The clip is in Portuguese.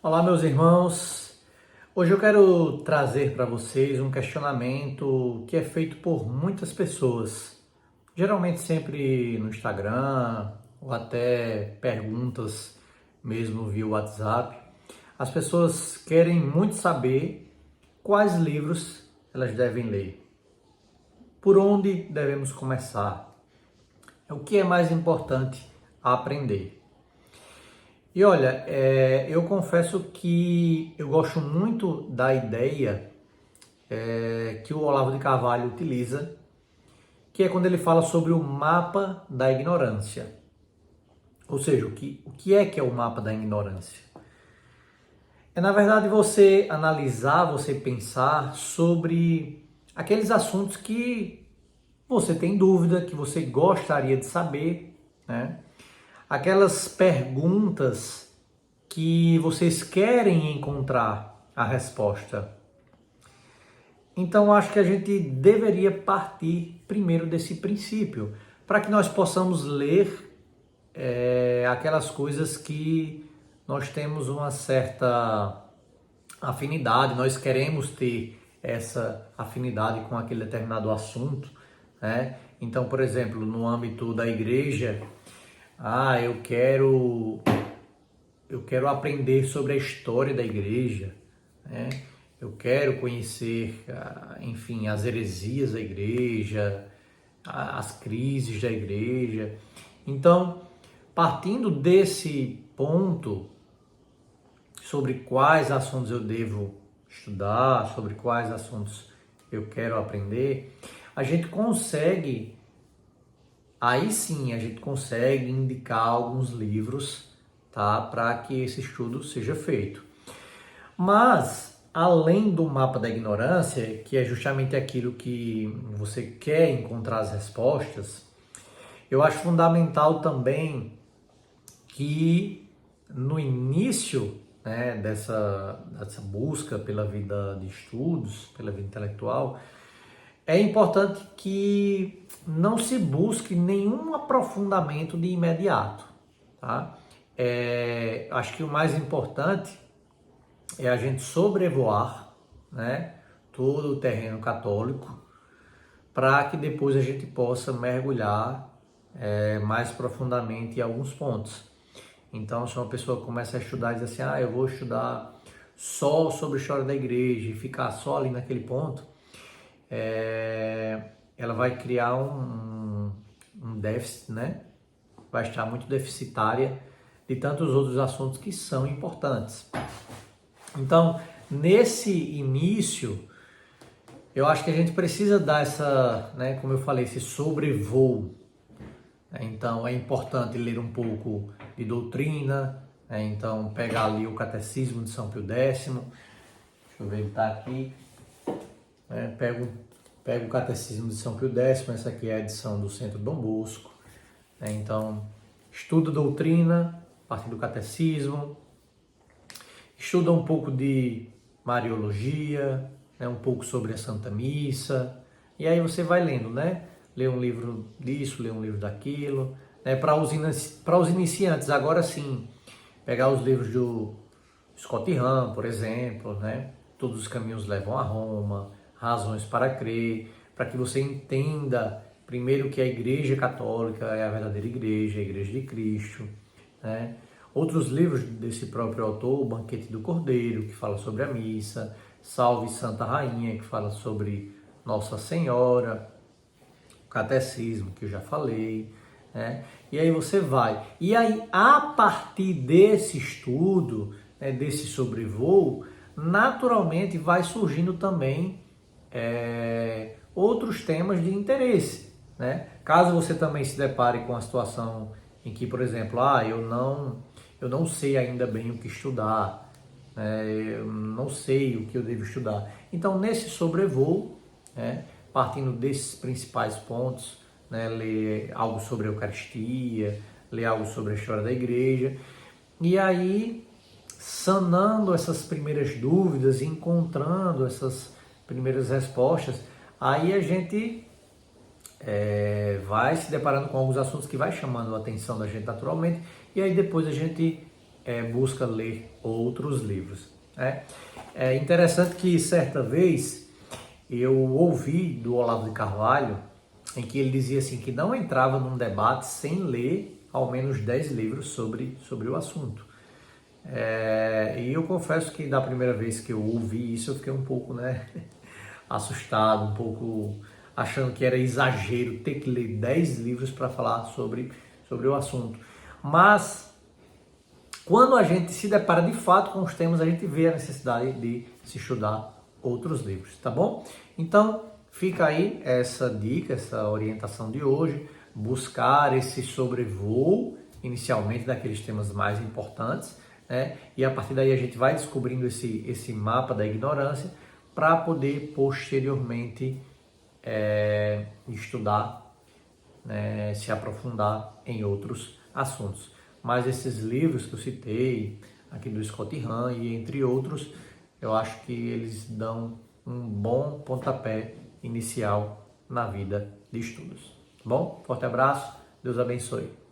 Olá, meus irmãos. Hoje eu quero trazer para vocês um questionamento que é feito por muitas pessoas, geralmente sempre no Instagram ou até perguntas mesmo via WhatsApp. As pessoas querem muito saber quais livros elas devem ler, por onde devemos começar, o que é mais importante a aprender. E olha, eu confesso que eu gosto muito da ideia que o Olavo de Carvalho utiliza, que é quando ele fala sobre o mapa da ignorância. Ou seja, o que é o mapa da ignorância? É, na verdade, você analisar, você pensar sobre aqueles assuntos que você tem dúvida, que você gostaria de saber, né? Aquelas perguntas que vocês querem encontrar a resposta. Então, acho que a gente deveria partir primeiro desse princípio, para que nós possamos ler aquelas coisas que nós temos uma certa afinidade, nós queremos ter essa afinidade com aquele determinado assunto, né? Então, por exemplo, no âmbito da igreja, eu quero aprender sobre a história da igreja, né? Eu quero conhecer, enfim, as heresias da igreja, as crises da igreja. Então, partindo desse ponto, sobre quais assuntos eu devo estudar, sobre quais assuntos eu quero aprender, a gente consegue, aí sim, a gente consegue indicar alguns livros, tá, para que esse estudo seja feito. Mas, além do mapa da ignorância, que é justamente aquilo que você quer encontrar as respostas, eu acho fundamental também que no início, né, dessa busca pela vida de estudos, pela vida intelectual, é importante que não se busque nenhum aprofundamento de imediato, tá? Acho que o mais importante é a gente sobrevoar, né, todo o terreno católico, para que depois a gente possa mergulhar mais profundamente em alguns pontos. Então, se uma pessoa começa a estudar e diz assim, eu vou estudar só sobre a história da igreja e ficar só ali naquele ponto, ela vai criar um déficit, né? Vai estar muito deficitária de tantos outros assuntos que são importantes. Então, nesse início, eu acho que a gente precisa dar essa, né, como eu falei, esse sobrevoo. Então, é importante ler um pouco de doutrina, então pegar ali o Catecismo de São Pio X, deixa eu ver, ele está aqui, pego o Catecismo de São Pio X, essa aqui é a edição do Centro Dom Bosco, então estuda doutrina, a partir do Catecismo, estuda um pouco de Mariologia, um pouco sobre a Santa Missa, e aí você vai lendo, né? Lê um livro disso, lê um livro daquilo, né? Para os iniciantes, agora sim, pegar os livros do Scott Hahn, por exemplo, né? Todos os caminhos levam a Roma, Razões para Crer, para que você entenda primeiro que a Igreja Católica é a verdadeira igreja, a Igreja de Cristo, né? Outros livros desse próprio autor, O Banquete do Cordeiro, que fala sobre a missa, Salve Santa Rainha, que fala sobre Nossa Senhora, o Catecismo, que eu já falei, né? E aí você vai. E aí, a partir desse estudo, né, desse sobrevoo, naturalmente vai surgindo também outros temas de interesse, né? Caso você também se depare com a situação em que, por exemplo, eu não sei ainda bem o que estudar, eu não sei o que eu devo estudar. Então, nesse sobrevoo, partindo desses principais pontos, ler algo sobre a Eucaristia, ler algo sobre a história da igreja, e aí, sanando essas primeiras dúvidas, encontrando essas primeiras respostas, aí a gente vai se deparando com alguns assuntos que vai chamando a atenção da gente naturalmente, e aí depois a gente busca ler outros livros. Né? É interessante que certa vez eu ouvi do Olavo de Carvalho em que ele dizia assim que não entrava num debate sem ler ao menos 10 livros sobre o assunto. E eu confesso que da primeira vez que eu ouvi isso eu fiquei um pouco, né, assustado, um pouco achando que era exagero ter que ler 10 livros para falar sobre o assunto. Mas quando a gente se depara de fato com os temas, a gente vê a necessidade de se estudar outros livros, tá bom? Então, fica aí essa dica, essa orientação de hoje, buscar esse sobrevoo inicialmente daqueles temas mais importantes, né? E a partir daí a gente vai descobrindo esse mapa da ignorância para poder posteriormente estudar, né, se aprofundar em outros assuntos. Mas esses livros que eu citei, aqui do Scott Hahn e entre outros, eu acho que eles dão um bom pontapé inicial na vida de estudos. Tá bom? Forte abraço, Deus abençoe.